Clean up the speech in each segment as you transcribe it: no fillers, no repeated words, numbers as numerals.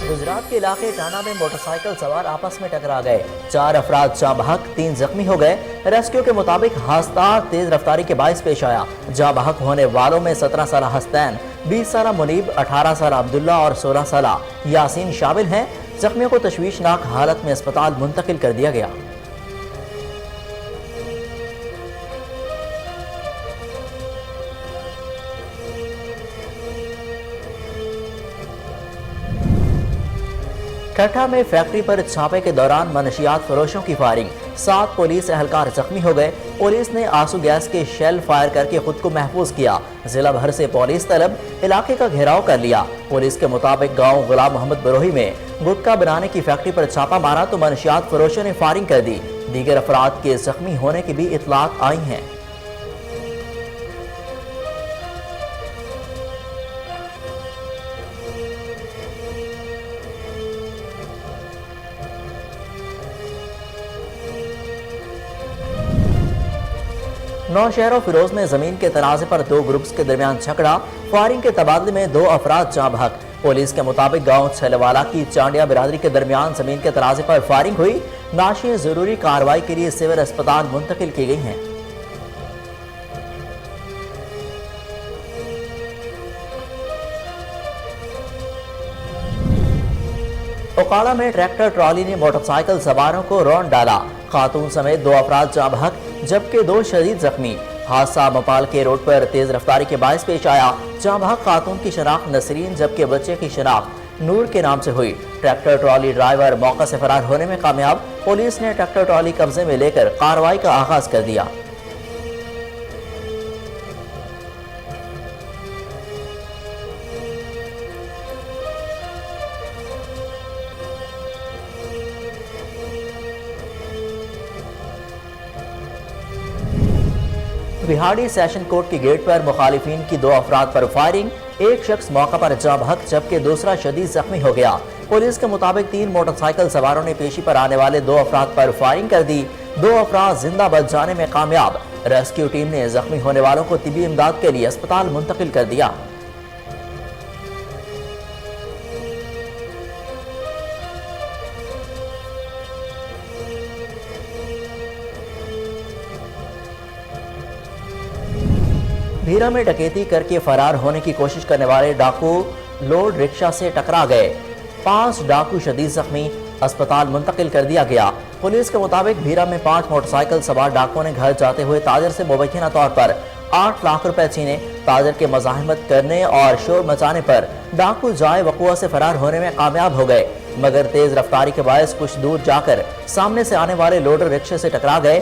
گجرات کے علاقے ٹانا میں موٹر سائیکل سوار آپس میں ٹکرا گئے، 4 افراد جاں بحق، 3 زخمی ہو گئے۔ ریسکیو کے مطابق حادثہ تیز رفتاری کے باعث پیش آیا۔ جاں بحق ہونے والوں میں 17 سالہ حسنین، 20 سالہ منیب، 18 سالہ عبداللہ اور 16 سالہ یاسین شامل ہیں۔ زخمیوں کو تشویشناک حالت میں اسپتال منتقل کر دیا گیا۔ ٹھٹھا میں فیکٹری پر چھاپے کے دوران منشیات فروشوں کی فائرنگ، 7 پولیس اہلکار زخمی ہو گئے۔ پولیس نے آنسو گیس کے شیل فائر کر کے خود کو محفوظ کیا۔ ضلع بھر سے پولیس طلب علاقے کا گھیراؤ کر لیا۔ پولیس کے مطابق گاؤں غلام محمد بروہی میں گٹکا بنانے کی فیکٹری پر چھاپا مارا تو منشیات فروشوں نے فائرنگ کر دی۔ دیگر افراد کے زخمی ہونے کی بھی اطلاعات آئی ہیں۔ نوشہرہ فیروز میں زمین کے تنازع پر 2 گروپس کے درمیان جھگڑا، فائرنگ کے تبادلے میں 2 افراد جاں بحق۔ پولیس کے مطابق گاؤں چھلوالا کی چانڈیا برادری کے درمیان زمین کے تنازع پر فائرنگ ہوئی۔ نعشیں ضروری کارروائی کے لیے سول اسپتال منتقل کی گئی ہیں۔ اوکاڑا میں ٹریکٹر ٹرالی نے موٹر سائیکل سواروں کو رون ڈالا، خاتون سمیت 2 افراد جاں بحق جبکہ 2 شدید زخمی۔ حادثہ مپال کے روڈ پر تیز رفتاری کے باعث پیش آیا۔ جاں بحق خاتون کی شناخت نسرین جبکہ بچے کی شناخت نور کے نام سے ہوئی۔ ٹریکٹر ٹرالی ڈرائیور موقع سے فرار ہونے میں کامیاب۔ پولیس نے ٹریکٹر ٹرالی قبضے میں لے کر کارروائی کا آغاز کر دیا۔ بہاڑی سیشن کورٹ کی گیٹ پر مخالفین کی 2 افراد پر فائرنگ، 1 شخص موقع پر جاں بحق جبکہ دوسرا شدید زخمی ہو گیا۔ پولیس کے مطابق 3 موٹر سائیکل سواروں نے پیشی پر آنے والے 2 افراد پر فائرنگ کر دی۔ 2 افراد زندہ بچ جانے میں کامیاب۔ ریسکیو ٹیم نے زخمی ہونے والوں کو طبی امداد کے لیے اسپتال منتقل کر دیا۔ بھیرا میں ڈکیتی کر کے فرار ہونے کی کوشش کرنے والے ڈاکو لوڈ رکشہ سے ٹکرا گئے، 5 ڈاکو شدید زخمی، اسپتال منتقل کر دیا گیا۔ پولیس کے مطابق بھیرا میں 5 موٹر سائیکل سوار ڈاکوؤں نے گھر جاتے ہوئے تاجر سے مبینہ طور پر 8 لاکھ روپے چھینے۔ تاجر کے مزاحمت کرنے اور شور مچانے پر ڈاکو جائے وقوع سے فرار ہونے میں کامیاب ہو گئے، مگر تیز رفتاری کے باعث کچھ دور جا کر سامنے سے آنے والے لوڈر رکشے سے ٹکرا گئے۔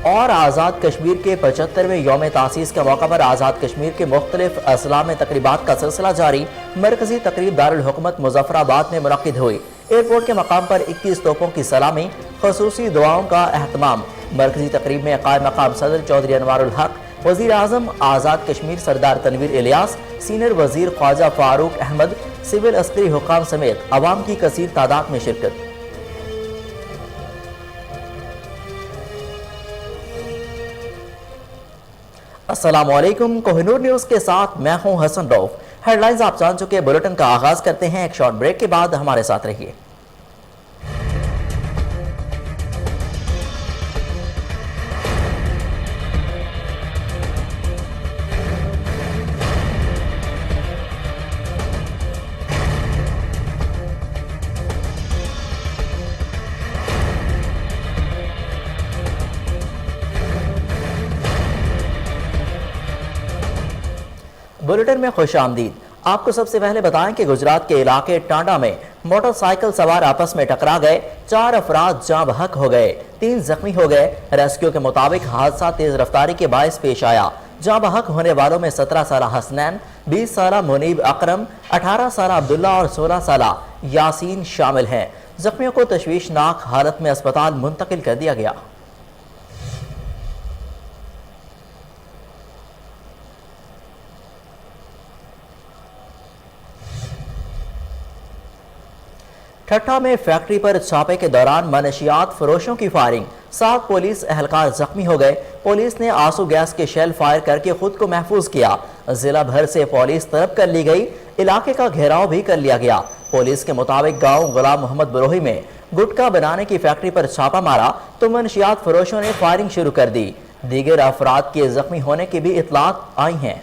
اور آزاد کشمیر کے 75ویں یوم تاسیس کے موقع پر آزاد کشمیر کے مختلف اضلاع میں تقریبات کا سلسلہ جاری۔ مرکزی تقریب دارالحکومت مظفر آباد میں منعقد ہوئی۔ ایئرپورٹ کے مقام پر 21 توپوں کی سلامی، خصوصی دعاؤں کا اہتمام۔ مرکزی تقریب میں قائم مقام صدر چودھری انوار الحق، وزیر اعظم آزاد کشمیر سردار تنویر الیاس، سینئر وزیر خواجہ فاروق احمد، سول عسکری حکام سمیت عوام کی کثیر تعداد میں شرکت۔ السلام علیکم، کوہ نور نیوز کے ساتھ میں ہوں حسن روف۔ ہیڈ لائنز آپ جان چکے، بلیٹن کا آغاز کرتے ہیں ایک شارٹ بریک کے بعد، ہمارے ساتھ رہیے۔ بلیٹن میں خوش آمدید۔ آپ کو سب سے پہلے بتائیں کہ گجرات کے علاقے ٹانڈا میں موٹر سائیکل سوار آپس میں ٹکرا گئے، 4 افراد جاں بحق ہو گئے، 3 زخمی ہو گئے۔ ریسکیو کے مطابق حادثہ تیز رفتاری کے باعث پیش آیا۔ جاں بحق ہونے والوں میں 17 سالہ حسنین، 20 سالہ منیب اکرم، 18 سالہ عبداللہ اور 16 سالہ یاسین شامل ہیں۔ زخمیوں کو تشویشناک حالت میں اسپتال منتقل کر دیا گیا۔ ٹھٹھا میں فیکٹری پر چھاپے کے دوران منشیات فروشوں کی فائرنگ، 7 پولیس اہلکار زخمی ہو گئے۔ پولیس نے آنسو گیس کے شیل فائر کر کے خود کو محفوظ کیا۔ ضلع بھر سے پولیس طلب کر لی گئی، علاقے کا گھیراؤ بھی کر لیا گیا۔ پولیس کے مطابق گاؤں غلام محمد بروہی میں گٹکا بنانے کی فیکٹری پر چھاپا مارا تو منشیات فروشوں نے فائرنگ شروع کر دی۔ دیگر افراد کے زخمی ہونے کی بھی اطلاعات آئی ہیں۔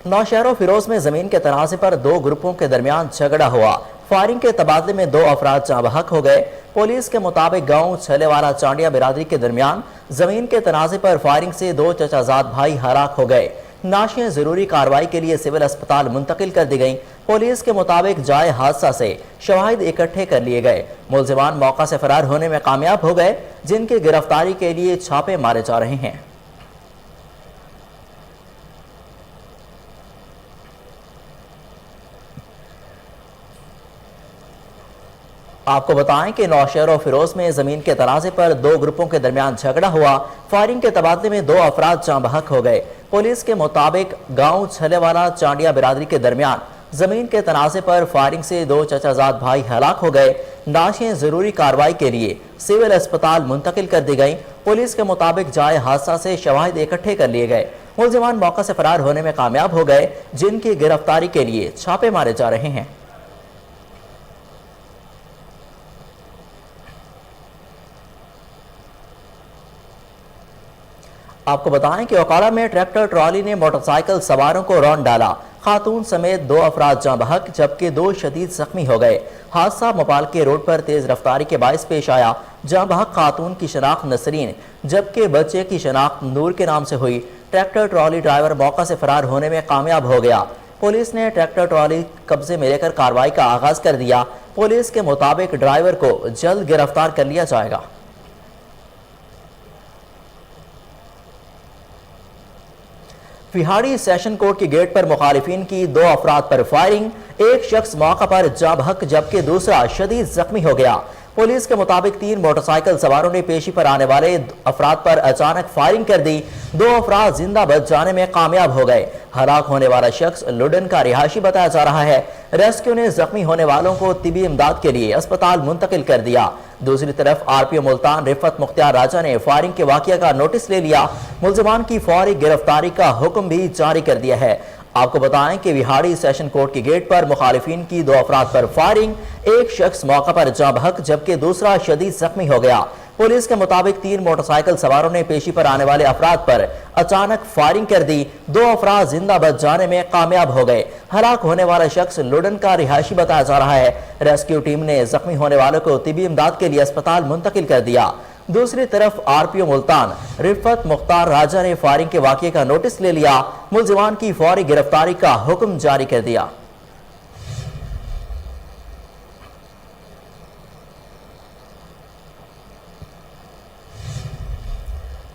نوشہرہ فیروز میں زمین کے تنازع پر 2 گروپوں کے درمیان جھگڑا ہوا۔ فائرنگ کے تبادلے میں 2 افراد جاں بحق ہو گئے۔ پولیس کے مطابق گاؤں چھلے والا چانڈیا برادری کے درمیان زمین کے تنازع پر فائرنگ سے 2 چچا زاد بھائی ہلاک ہو گئے۔ نعشیں ضروری کارروائی کے لیے سول اسپتال منتقل کر دی گئیں۔ پولیس کے مطابق جائے حادثہ سے شواہد اکٹھے کر لیے گئے۔ ملزمان موقع سے فرار ہونے میں کامیاب ہو گئے، جن کی گرفتاری کے لیے چھاپے مارے جا رہے ہیں۔ آپ کو بتائیں کہ نوشہرہ فیروز میں زمین کے تنازع پر 2 گروپوں کے درمیان جھگڑا ہوا۔ فائرنگ کے تبادلے میں 2 افراد جاں بحق ہو گئے۔ پولیس کے مطابق گاؤں چھلے والا چانڈیا برادری کے درمیان زمین کے تنازع پر فائرنگ سے 2 چچا زاد بھائی ہلاک ہو گئے۔ نعشیں ضروری کارروائی کے لیے سول اسپتال منتقل کر دی گئیں۔ پولیس کے مطابق جائے حادثہ سے شواہد اکٹھے کر لیے گئے۔ ملزمان موقع سے فرار ہونے میں کامیاب ہو گئے، جن کی گرفتاری کے لیے چھاپے مارے جا رہے ہیں۔ آپ کو بتائیں کہ اوکاڑا میں ٹریکٹر ٹرالی نے موٹر سائیکل سواروں کو رون ڈالا۔ خاتون سمیت 2 افراد جاں بحق جبکہ 2 شدید زخمی ہو گئے۔ حادثہ مپالکے روڈ پر تیز رفتاری کے باعث پیش آیا۔ جاں بحق خاتون کی شناخت نسرین جبکہ بچے کی شناخت نور کے نام سے ہوئی۔ ٹریکٹر ٹرالی ڈرائیور موقع سے فرار ہونے میں کامیاب ہو گیا۔ پولیس نے ٹریکٹر ٹرالی قبضے میں لے کر کارروائی کا آغاز کر دیا۔ پولیس کے مطابق ڈرائیور کو جلد گرفتار کر لیا جائے گا۔ وہاڑی سیشن کورٹ کے گیٹ پر مخالفین کی 2 افراد پر فائرنگ، ایک شخص موقع پر جاں بحق جبکہ دوسرا شدید زخمی ہو گیا۔ پولیس کے مطابق 3 موٹر سائیکل سواروں نے پیشی پر آنے والے افراد پر اچانک فائرنگ کر دی۔ 2 افراد زندہ بچ جانے میں کامیاب ہو گئے۔ ہلاک ہونے والا شخص لڈن کا رہائشی بتایا جا رہا ہے۔ ریسکیو نے زخمی ہونے والوں کو طبی امداد کے لیے اسپتال منتقل کر دیا۔ دوسری طرف RPO ملتان رفت مختار راجہ نے فائرنگ کے واقعہ کا نوٹس لے لیا۔ ملزمان کی فوری گرفتاری کا حکم بھی جاری کر دیا ہے۔ آپ کو بتائیں کہ وہاڑی سیشن کورٹ کے گیٹ پر مخالفین کی 2 افراد پر فائرنگ، ایک شخص موقع پر جاں بحق جبکہ دوسرا شدید زخمی ہو گیا۔ پولیس کے مطابق 3 موٹر سائیکل سواروں نے پیشی پر آنے والے افراد پر اچانک فائرنگ کر دی۔ 2 افراد زندہ بچ جانے میں کامیاب ہو گئے۔ ہلاک ہونے والا شخص لڈن کا رہائشی بتایا جا رہا ہے۔ ریسکیو ٹیم نے زخمی ہونے والوں کو طبی امداد کے لیے اسپتال منتقل کر دیا۔ دوسری طرف RPO ملتان رفت مختار راجہ نے فائرنگ کے واقعے کا نوٹس لے لیا۔ ملزمان کی فوری گرفتاری کا حکم جاری کر دیا۔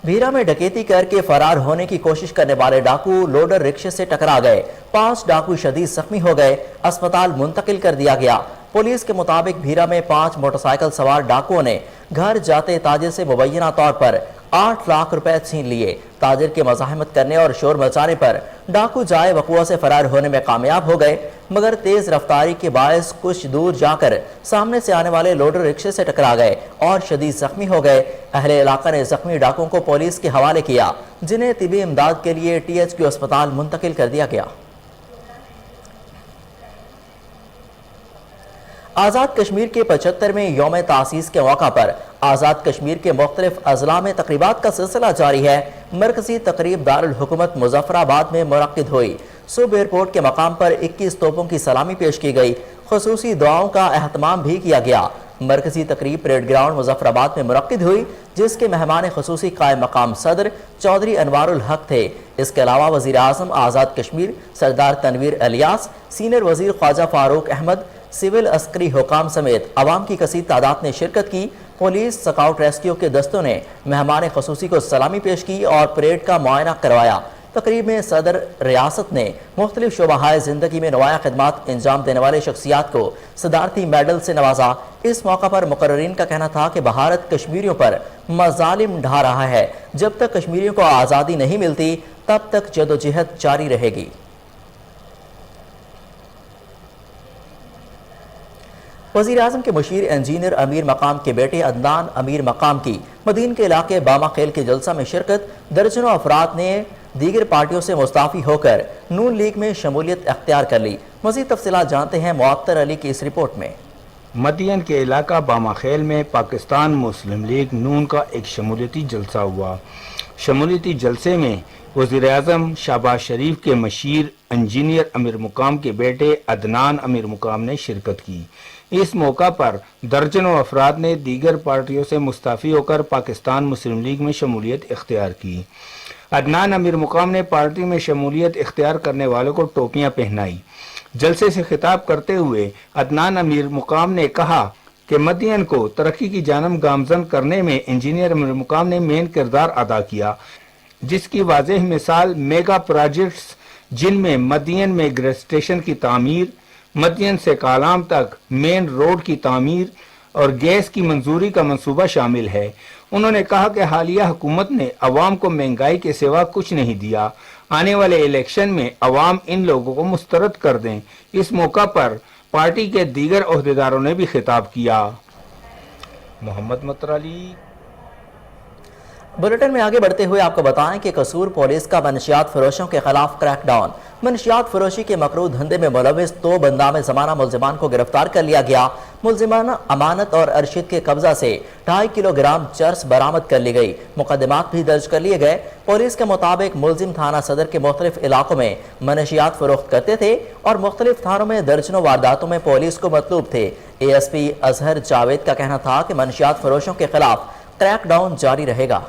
بھیرا میں ڈکیتی کر کے فرار ہونے کی کوشش کرنے والے ڈاکو لوڈر رکشے سے ٹکرا گئے۔ 5 ڈاکو شدید زخمی ہو گئے، اسپتال منتقل کر دیا گیا۔ پولیس کے مطابق بھیرا میں 5 موٹر سائیکل سوار ڈاکوؤں نے گھر جاتے تاجر سے مبینہ طور پر 8 لاکھ روپے چھین لیے۔ تاجر کے مزاحمت کرنے اور شور مچانے پر ڈاکو جائے وقوع سے فرار ہونے میں کامیاب ہو گئے، مگر تیز رفتاری کے باعث کچھ دور جا کر سامنے سے آنے والے لوڈر رکشے سے ٹکرا گئے اور شدید زخمی ہو گئے۔ اہل علاقہ نے زخمی ڈاکوؤں کو پولیس کے حوالے کیا، جنہیں طبی امداد کے لیے THQ اسپتال منتقل کر دیا گیا۔ آزاد کشمیر کے 75ویں یوم تاسیس کے موقع پر آزاد کشمیر کے مختلف اضلاع میں تقریبات کا سلسلہ جاری ہے۔ مرکزی تقریب دارالحکومت مظفر آباد میں منعقد ہوئی۔ صبح ایئرپورٹ کے مقام پر 21 توپوں کی سلامی پیش کی گئی، خصوصی دعاؤں کا اہتمام بھی کیا گیا۔ مرکزی تقریب پریڈ گراؤنڈ مظفر آباد میں منعقد ہوئی، جس کے مہمان خصوصی قائم مقام صدر چودھری انوار الحق تھے۔ اس کے علاوہ وزیر اعظم آزاد کشمیر سردار تنویر الیاس، سینئر وزیر خواجہ فاروق احمد، سول عسکری حکام سمیت عوام کی کثیر تعداد نے شرکت کی۔ پولیس، سکاؤٹ ریسکیو کے دستوں نے مہمان خصوصی کو سلامی پیش کی اور پریڈ کا معائنہ کروایا۔ تقریب میں صدر ریاست نے مختلف شعبہ زندگی میں نمایاں خدمات انجام دینے والے شخصیات کو صدارتی میڈل سے نوازا۔ اس موقع پر مقررین کا کہنا تھا کہ بھارت کشمیریوں پر مظالم ڈھا رہا ہے۔ جب تک کشمیریوں کو آزادی نہیں ملتی तब तक जदोजहद जारी रहेगी। वज़ीर आज़म के मुशीर इंजीनियर अमीर मकाम के बेटे अदनान अमीर मकाम की मदीन के इलाके बामा खेल के जलसा में शिरकत। दर्जनों अफराद ने दीगर पार्टियों से मुस्ताफ़ी होकर नून लीग में शमूलियत अख्तियार कर ली। मज़ीद तफसीलात जानते हैं मुअत्तर अली की इस रिपोर्ट में। मदीन के इलाका बामा खेल में पाकिस्तान मुस्लिम लीग नून का एक शमूलियती जलसा हुआ। शमूलियती जलसे में वज़ीर आज़म शहबाज शरीफ के मशीर इंजीनियर अमीर मुकाम के बेटे अदनान अमीर मुकाम ने शिरकत की। इस मौका पर दर्जनों अफराद ने दीगर पार्टियों से मुस्ताफ़ी होकर पाकिस्तान मुस्लिम लीग में शमूलियत इख्तियार की। अदनान अमीर मुकाम ने पार्टी में शमूलियत इख्तियार करने वालों को टोपियां पहनाई। जलसे से खिताब करते हुए अदनान अमीर मुकाम ने कहा कि मदीन को तरक्की की जानब गामजन करने में इंजीनियर अमीर मुकाम ने मेन किरदार अदा किया, जिसकी वाज़ेह मिसाल मेगा प्रोजेक्ट्स जिनमें मदीन में ग्रेड स्टेशन की तामीर, मदीन से कालाम तक मेन रोड की तामीर और गैस की मंजूरी का मंसूबा शामिल है। उन्होंने कहा कि हालिया हुकूमत ने अवाम को महंगाई के सिवा कुछ नहीं दिया। आने वाले इलेक्शन में अवाम इन लोगों को मुस्तरद कर दें। इस मौका पर पार्टी के दीगर ओहदेदारों ने भी खिताब किया। मोहम्मद मतराली। बुलेटिन में आगे बढ़ते हुए आपको बताएं कि कसूर पुलिस का मनशियात फरोशों के खिलाफ क्रैकडाउन। मनशियात फरोशी के मकरूह धंधे में मुलविस 2 बंदामे ज़माना मुलजिमान को गिरफ्तार कर लिया गया। मुलजिमान अमानत और अरशद के कब्जा से 2.5 किलोग्राम चर्स बरामद कर ली गई। मुकदमात भी दर्ज कर लिए गए। पुलिस के मुताबिक मुलजिम थाना सदर के मुख्तलिफ इलाकों में मनशियात फरोख्त करते थे और मुख्तलिफ थानों में दर्जनों वारदातों में पुलिस को मतलूब थे। ASP अजहर जावेद का कहना था कि मनशियात फरोशों के खिलाफ क्रैकडाउन जारी रहेगा।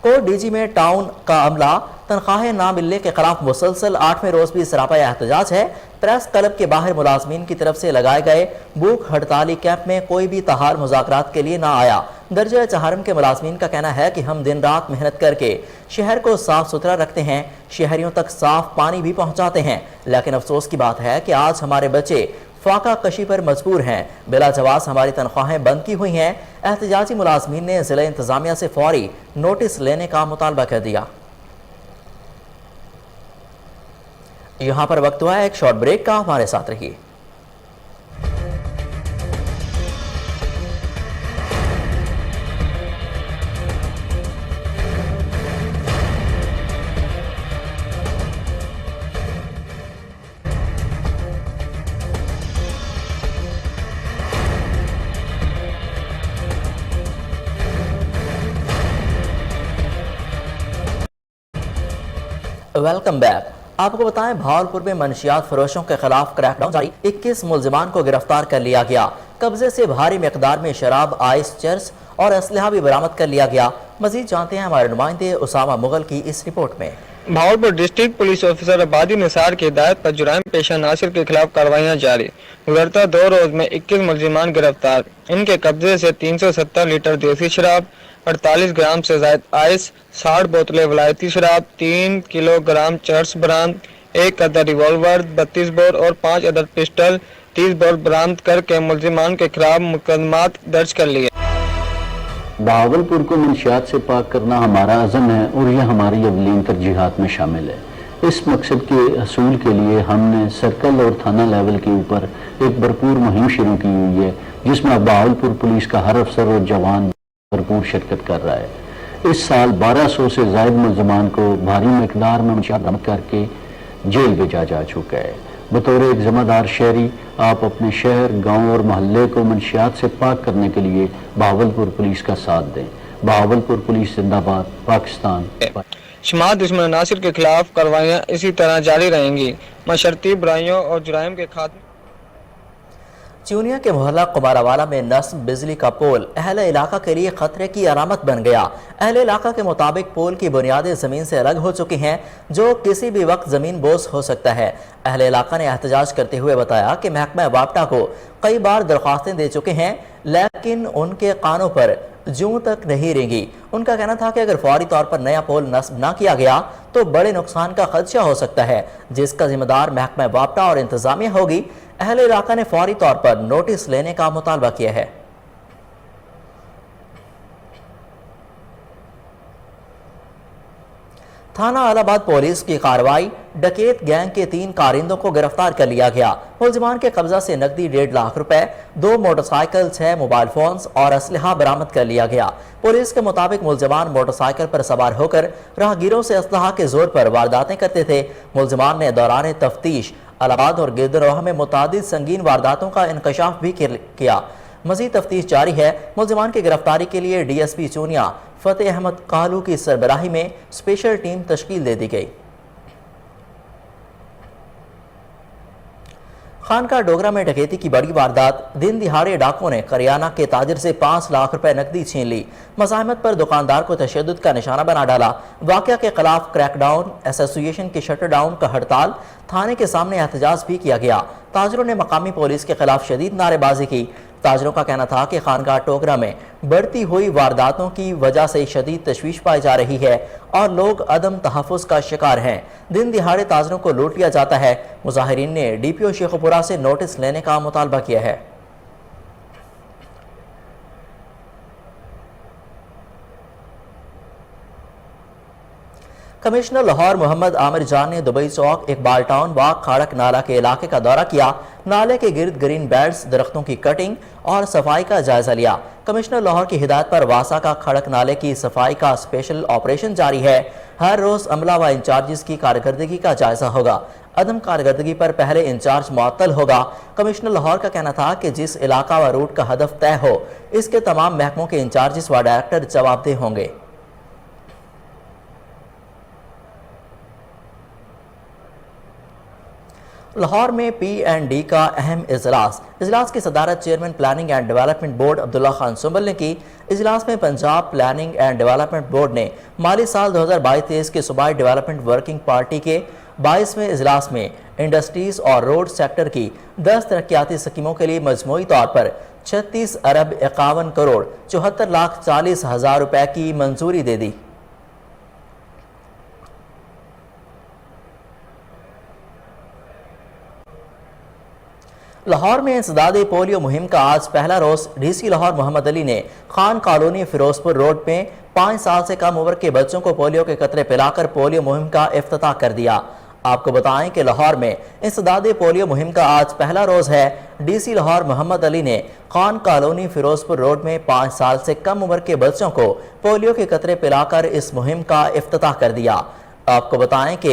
कोट डीजी में टाउन का अमला तनख्वाहें ना मिलने के खिलाफ मुसलसल 8वें रोज भी सरापा एहतजाज है। प्रेस क्लब के बाहर मुलाजमीन की तरफ से लगाए गए भूख हड़ताली कैंप में कोई भी तहार मुज़ाकरात के लिए ना आया। दर्जा चहारम के मुलाजमीन का कहना है कि हम दिन रात मेहनत करके शहर को साफ सुथरा रखते हैं, शहरियों तक साफ पानी भी पहुंचाते हैं, लेकिन अफसोस की बात है कि आज हमारे बच्चे फाका कशी पर मजबूर हैं। बिला जवाब हमारी तनख्वाहें बंद की हुई हैं। एहतजाजी मुलाजमीन ने जिला इंतजामिया से फौरी नोटिस लेने का मुतालबा कर दिया। यहाँ पर वक्त हुआ है एक शॉर्ट ब्रेक का, हमारे साथ रहिए। Welcome back. आपको बताएं भावलपुर में मनशियात फरोशों के खिलाफ क्रैकडाउन जारी। 21 मुलजिमान को गिरफ्तार कर लिया गया। कब्जे से भारी मिकदार में शराब, आइस, चर्स और असलहा भी बरामद कर लिया गया। मजीद जानते हैं हमारे नुमाइंदे उसामा मुगल की इस रिपोर्ट में। भावलपुर डिस्ट्रिक्ट पुलिस ऑफिसर आबादी निसार की हिदायत पर जुराइम पेशा नासिर के खिलाफ कार्रवाइयाँ जारी। गुज़रता 2 रोज में 21 मुलजिमान गिरफ्तार। इनके कब्जे से 370 लीटर देसी शराब, 48 ग्राम से ज़ायद आइस, 60 बोतलें वलायती शराब, 3 किलोग्राम चर्स बरामद, 1 अदद रिवॉल्वर, 32 बोर और 5 अदद पिस्टल, 30 बोर बरामद करके मुलजिमान के खिलाफ मुकदमात दर्ज कर लिए। भावलपुर को मनशियात से पाक करना हमारा अज़म है और यह हमारी अवलीन तरजीहात में शामिल है। इस मकसद के हसूल के लिए हमने सर्कल और थाना लेवल के ऊपर एक भरपूर मुहिम शुरू की हुई है, जिसमें भावलपुर पुलिस का हर अफसर और जवान भरपूर शिरकत कर रहा है। इस साल 1200 से ज़ायद मुलजमान को भारी मकदार में मनशियात बरामद करके जेल भेजा जा चुका है। बतौर एक जिम्मेदार शहरी आप अपने शहर, गांव और मोहल्ले को मनशियात से पाक करने के लिए भावलपुर पुलिस का साथ दें। भावलपुर पुलिस जिंदाबाद, पाकिस्तान। शुमार दुश्मन नासिर के खिलाफ कार्रवाइयाँ इसी तरह जारी रहेंगी। मशरती बुराइयों और जुराइम के खात्मे। चूनिया के मोहल्ला कुमारावाला में नस्ब बिजली का पोल अहले इलाका के लिए खतरे की अलामत बन गया। अहले इलाका के मुताबिक पोल की बुनियादें जमीन से अलग हो चुकी हैं, जो किसी भी वक्त जमीन बोस हो सकता है। अहले इलाका ने एहतजाज करते हुए बताया कि महकमा वापटा को कई बार दरख्वास्तें दे चुके हैं, लेकिन उनके कानों पर जूं तक नहीं रेंगी। उनका कहना था कि अगर फौरी तौर पर नया पोल नस्ब ना किया गया तो बड़े नुकसान का खदशा हो सकता है, जिसका जिम्मेदार महकमा वापटा और इंतजामिया होगी। अहले इलाका ने फौरी तौर पर नोटिस लेने का मुतालबा किया है। थाना आलाबाद पुलिस की कार्रवाई, डकैत गैंग के 3 कारिंदों को गिरफ्तार कर लिया गया। मुलजिमान के कब्जा से नकदी 1.5 लाख रुपए, 2 मोटरसाइकिल, 6 मोबाइल फोन्स और असलहा बरामद कर लिया गया। पुलिस के मुताबिक मुलजिमान मोटरसाइकिल पर सवार होकर राहगीरों से असलहा के जोर पर वारदातें करते थे। मुलजिमान ने दौरान तफ्तीश इलाहाबाद और गिरदरोह में मुतादिद संगीन वारदातों का इंकशाफ भी किया। मजीद तफ्तीश जारी है। मुलजिमान की गिरफ्तारी के लिए DSP चूनिया फतेह अहमद कालू की सरबराही में स्पेशल टीम तश्कील दे दी गई। खानका डोगरा में डकैती की बड़ी वारदात, दिन दिहाड़े डाकुओं ने करियाना के ताजिर से 5 लाख रुपए नकदी छीन ली। मज़ाहमत पर दुकानदार को तशद्दुद का निशाना बना डाला। वाक़या के खिलाफ क्रैकडाउन, एसोसिएशन की शटर डाउन का हड़ताल, थाने के सामने एहतजाज भी किया गया। ताजरों ने मकामी पुलिस के खिलाफ शदीद नारेबाजी की। ताजरों का कहना था कि खानका टोगरा में बढ़ती हुई वारदातों की वजह से शदीद तशवीश पाई जा रही है और लोग अदम तहफ़्फ़ुज़ का शिकार हैं। दिन दिहाड़े ताजरों को लूट लिया जाता है। मुजाहिरीन ने DPO शेखुपुरा से नोटिस लेने का मुतालबा किया है। कमिश्नर लाहौर मोहम्मद आमिर जान ने दुबई चौक, इकबाल टाउन व खाड़क नाला के इलाके का दौरा किया। नाले के गिर्द ग्रीन बेल्ट्स, दरख्तों की कटिंग और सफाई का जायजा लिया। कमिश्नर लाहौर की हिदायत पर वासा का खड़क नाले की सफाई का स्पेशल ऑपरेशन जारी है। हर रोज अमला व इंचार्जिस की कारकर्दगी का जायजा होगा। अदम कारकर्दगी पर पहले इंचार्ज मुअत्तल होगा। कमिश्नर लाहौर का कहना था कि जिस इलाका व रूट का हदफ तय हो, इसके तमाम महकमों के इंचार्जिस व डायरेक्टर जवाबदेह होंगे। लाहौर में P&D का अहम इजलास की सदारत chairman planning and development board Abdullah Khan Sumbal ने की। इजलास में Punjab planning and development board ने माली साल 2022-23 के सूबाई डेवलपमेंट वर्किंग पार्टी के 22वें इजलास में इंडस्ट्रीज और रोड सेक्टर की 10 तरक्याती स्कीमों के लिए मजमूई तौर पर 36 अरब 51 करोड़ 74 लाख 40 हजार रुपए की मंजूरी दे दी। लाहौर में इंसदादे पोलियो मुहिम का आज पहला रोज DC लाहौर मोहम्मद अली ने खान कॉलोनी फिरोजपुर रोड में 5 साल से कम उम्र के बच्चों को पोलियो के कतरे पिलाकर पोलियो मुहिम का इफ्तिताह कर दिया। आपको बताएं कि लाहौर में इंसदादे पोलियो मुहिम का आज पहला रोज है। DC लाहौर मोहम्मद अली ने खान कॉलोनी फिरोजपुर रोड में 5 साल से कम उम्र के बच्चों को पोलियो के कतरे पिलाकर इस मुहिम का इफ्तिताह कर दिया। आपको बताएं कि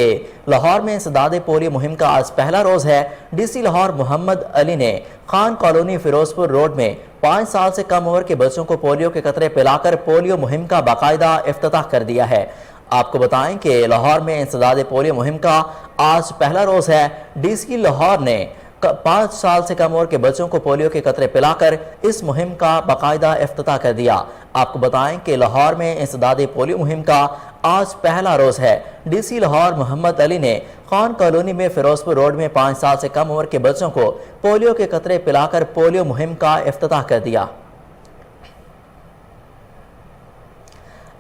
लाहौर में इंसदादे पोलियो मुहिम का आज पहला रोज है। DC लाहौर मोहम्मद अली ने खान कॉलोनी फिरोजपुर रोड में 5 साल से कम उम्र के बच्चों को पोलियो के कतरे पिलाकर पोलियो मुहिम का बाकायदा इफ्तिताह कर दिया है। आपको बताएं कि लाहौर में इंसदादे पोलियो मुहिम का आज पहला रोज है। DC लाहौर ने 5 साल से कम उम्र के बच्चों को पोलियो के कतरे पिलाकर इस मुहिम का बाकायदा इफ्तिताह कर दिया। आपको बताएं कि लाहौर में इंसदादे पोलियो मुहिम का आज पहला रोज है। DC लाहौर मोहम्मद अली ने खान कॉलोनी में फिरोजपुर रोड में 5 साल से कम उम्र के बच्चों को पोलियो के कतरे पिलाकर पोलियो मुहिम का इफ्तिताह कर दिया।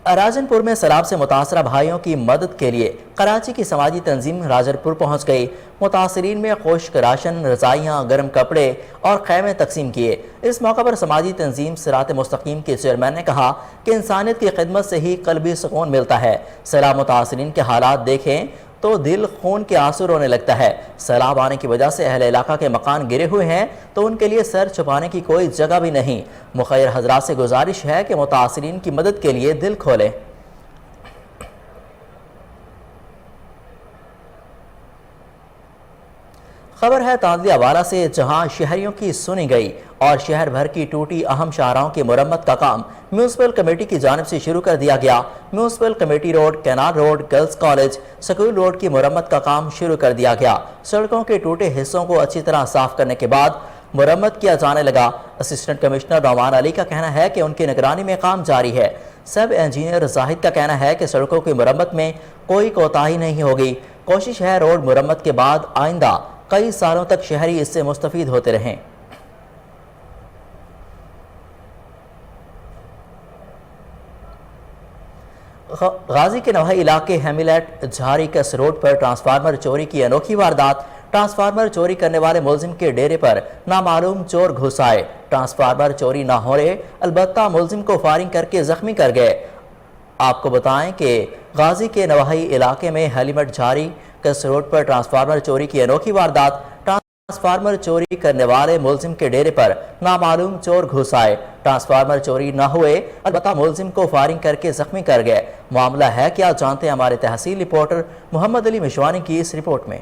राजनपुर में सैलाब से मुतासरा भाइयों की मदद के लिए कराची की समाजी तंजीम राजनपुर पहुंच गई। मुतासरीन में खुश्क राशन, रजाइयाँ, गर्म कपड़े और खैमे तकसीम किए। इस मौका पर समाजी तंजीम सिरात मुस्तकीम के चेयरमैन ने कहा कि इंसानियत की खिदमत से ही कल्बी सुकून मिलता है। सैलाब मुतासरीन के हालात देखें तो दिल खून के आंसू रोने लगता है। सैलाब आने की वजह से अहले इलाका के मकान गिरे हुए हैं तो उनके लिए सर छुपाने की कोई जगह भी नहीं। मुखैर हजरात से गुजारिश है कि मुतासरीन की मदद के लिए दिल खोलें। खबर है तांदियावाला से, जहां शहरियों की सुनी गई और शहर भर की टूटी अहम शाहराहों की मुरम्मत का काम म्यूनसिपल कमेटी की जानिब से शुरू कर दिया गया। Municipal committee road, canal road, girls college, school road की मुरम्मत का काम शुरू कर दिया गया। सड़कों के टूटे हिस्सों को अच्छी तरह साफ करने के बाद मुरम्मत किया जाने लगा। असिस्टेंट कमिश्नर नौमान अली का कहना है कि उनकी निगरानी में काम जारी है। सब इंजीनियर जाहिद का कहना है कि सड़कों की मुरम्मत में कोई कोताही नहीं होगी। कोशिश है रोड मुरम्मत के बाद आइंदा कई सालों तक शहरी इससे मुस्तफीद होते रहें। गाजी के नवाही इलाके हेमिलेट झारीकस रोड पर ट्रांसफार्मर चोरी की अनोखी वारदात। ट्रांसफार्मर चोरी करने वाले मुलजिम के डेरे पर नामालूम चोर घुस आए। ट्रांसफार्मर चोरी ना हो रहे, अलबत्ता मुलजिम को फायरिंग करके जख्मी कर गए। आपको बताएं कि गाजी के नवाही इलाके में हेलीमेट जारी कस रोड पर ट्रांसफार्मर चोरी की अनोखी वारदात। ट्रांसफार्मर चोरी करने वाले मुलजिम के डेरे पर नामालूम चोर घुस आए। ट्रांसफार्मर चोरी न हुए, अलबत्ता मुलजिम को फायरिंग करके जख्मी कर गए। मामला है क्या, जानते हैं हमारे तहसील रिपोर्टर मोहम्मद अली मिशवानी की इस रिपोर्ट में।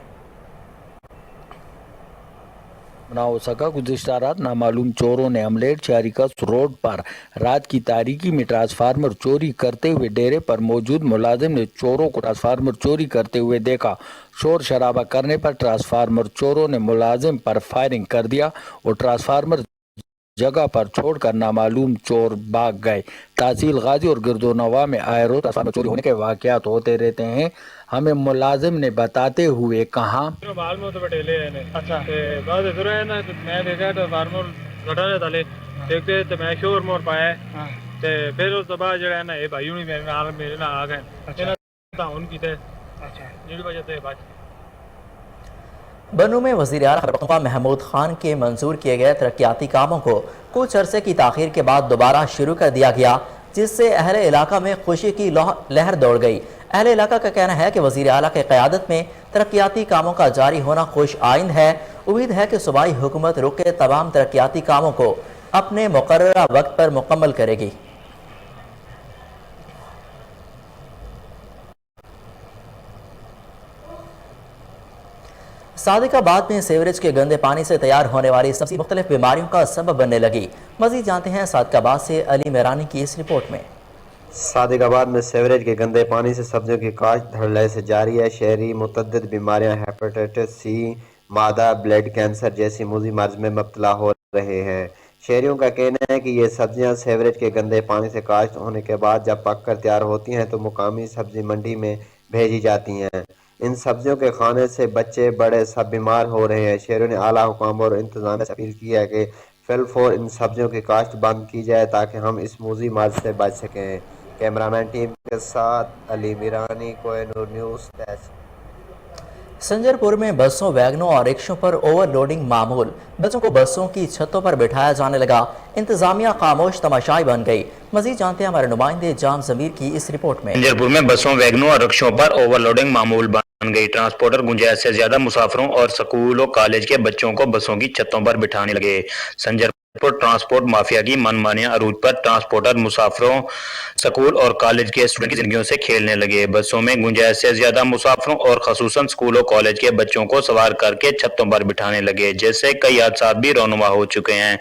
ना हो सका। गुज़िश्ता रात नामालूम चोरों ने अमलेट चारिकस रोड पर रात की तारीकी में ट्रांसफार्मर चोरी करते हुए डेरे पर मौजूद मुलाजिम ने चोरों को ट्रांसफार्मर चोरी करते हुए देखा। शोर शराबा करने पर ट्रांसफार्मर चोरों ने मुलाजिम पर फायरिंग कर दिया और ट्रांसफार्मर जगह पर छोड़कर नामालूम चोर भाग गए। तहसील गाजी और गिरदोनवा में आए रोज ट्रांसफार्मर चोरी होने के वाकयात होते रहते हैं। हमें मुलाजिम ने बताते हुए कहा, अच्छा बाद है ना, तो मैं देखा तो फार्मर घटाने डाले देखते तो मैं शोर मोर पाया ते फिर उस बाद जो है ना ये भाई नहीं मेरे ना आ गए। अच्छा उनकी थे जिस वजह से बात बनू में वज़ीर आला महमूद खान के मंजूर किए गए तरक्याती कामों को कुछ अरसे की ताख़ीर के बाद दोबारा शुरू कर दिया गया, जिससे अहले इलाका में खुशी की लहर दौड़ गई। अहले इलाका का कहना है कि वज़ीर आला की क़यादत में तरक्याती कामों का जारी होना खुश आइंद है। उम्मीद है कि सूबाई हुकूमत रुके तमाम तरक्याती कामों को अपने मुकर्ररा वक्त पर मुकम्मल करेगी। सादिकाबाद में सीवरेज के गंदे पानी से तैयार होने वाली सब्जी मुख्तलिफ बीमारियों का सबब बनने लगी। मजीद जानते हैं सादिकाबाद से अली मेरानी की इस रिपोर्ट में। सादिकाबाद में सीवरेज के गंदे पानी से सब्जियों की काश्त धड़ल्ले से जारी है। शहरी मुतअद्दिद बीमारियां हेपेटाइटिस सी, मादा, ब्लड कैंसर जैसी मूजी मर्ज में मुब्तला हो रहे हैं। शहरियों का कहना है कि ये सब्जियां सीवरेज के गंदे पानी से काश्त होने के बाद जब पक कर तैयार होती हैं तो मुकामी सब्जी मंडी में भेजी जाती हैं। इन सब्जियों के खाने से बच्चे बड़े सब बीमार हो रहे हैं। शहरों ने आला हुकाम और इंतजाम से अपील की है कि फिलफौर इन सब्जियों की काश्त बंद की जाए ताकि हम इस मूजी मर्ज से बच सकें। कैमरामैन टीम के साथ अली मीरानी, कोहिनूर न्यूज़ तहसील। संजरपुर में बसों, वैगनों और रिक्शों पर ओवरलोडिंग मामूल। बच्चों को बसों की छतों पर बिठाया जाने लगा। इंतजामिया खामोश तमाशाई बन गई। मजीद जानते हैं हमारे नुमाइंदे जाम जमीर की इस रिपोर्ट में। संजरपुर में बसों, वैगनों और रिक्शों पर ओवरलोडिंग मामूल बन गई। ट्रांसपोर्टर गुंजाइश से ज्यादा मुसाफिरों और स्कूल और कॉलेज के बच्चों को बसों की छतों पर बिठाने लगे। संजरपुर ट्रांसपोर्ट माफिया की मनमानियां अरूज पर। ट्रांसपोर्टर मुसाफिरों, स्कूल और कॉलेज के स्टूडेंट की जिंदगियों से खेलने लगे। बसों में गुंजाइश से ज्यादा मुसाफिरों और खसूसन स्कूल और कॉलेज के बच्चों को सवार करके छतों पर बिठाने लगे, जिससे कई हादसा भी रौनुमा हो चुके हैं।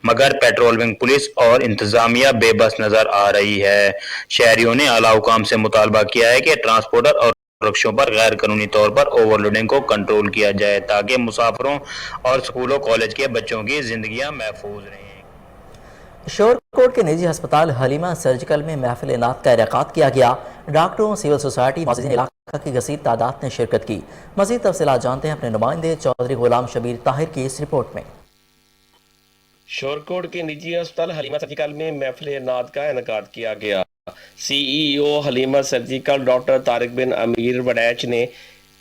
मगर पेट्रोलिंग पुलिस और इंतजामिया बेबस नजर आ रही है। शहरियों ने आला हुकाम से मुतालबा किया है कि ट्रांसपोर्टर और रिक्शों पर गैर कानूनी तौर पर ओवरलोडिंग को कंट्रोल किया जाए ताकि मुसाफिरों और स्कूलों कॉलेज के बच्चों की जिंदगियां महफूज रहें। शोरकोट के निजी अस्पताल हलीमा सर्जिकल में महफिल नात का इनेकाद किया गया। डॉक्टरों, सिविल सोसाइटी, मौजूद इलाका की गसीर तादाद ने शिरकत की। मजीद तफसीलात जानते हैं अपने नुमाइंदे चौधरी गुलाम शबीर ताहिर की इस रिपोर्ट में। शोरकोट के निजी अस्पताल हलीमा सर्जिकल में महफिल नात का इनेकाद किया गया। CEO Halima surgical doctor Tariq bin Amir Waraich ने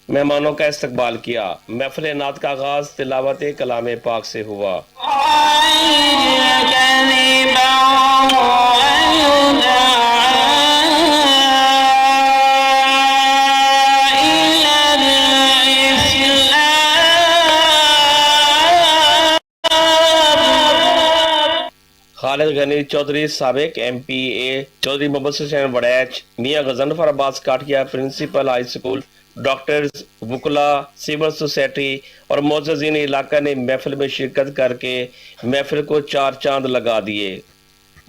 मेहमानों का इस्तकबाल किया। महफिल नात का आगाज तिलावत कलाम पाक से हुआ। खालिद गनी चौधरी, साबिक MPA Chaudhry Mohammad Hussain Waraich, Mian Ghazanfar Abbas Kathia, principal high school, doctors, वुकला, सिविल सोसाइटी और मोअज़्ज़िज़ीन इलाका ने महफिल में शिरकत करके महफिल को चार चांद लगा दिए।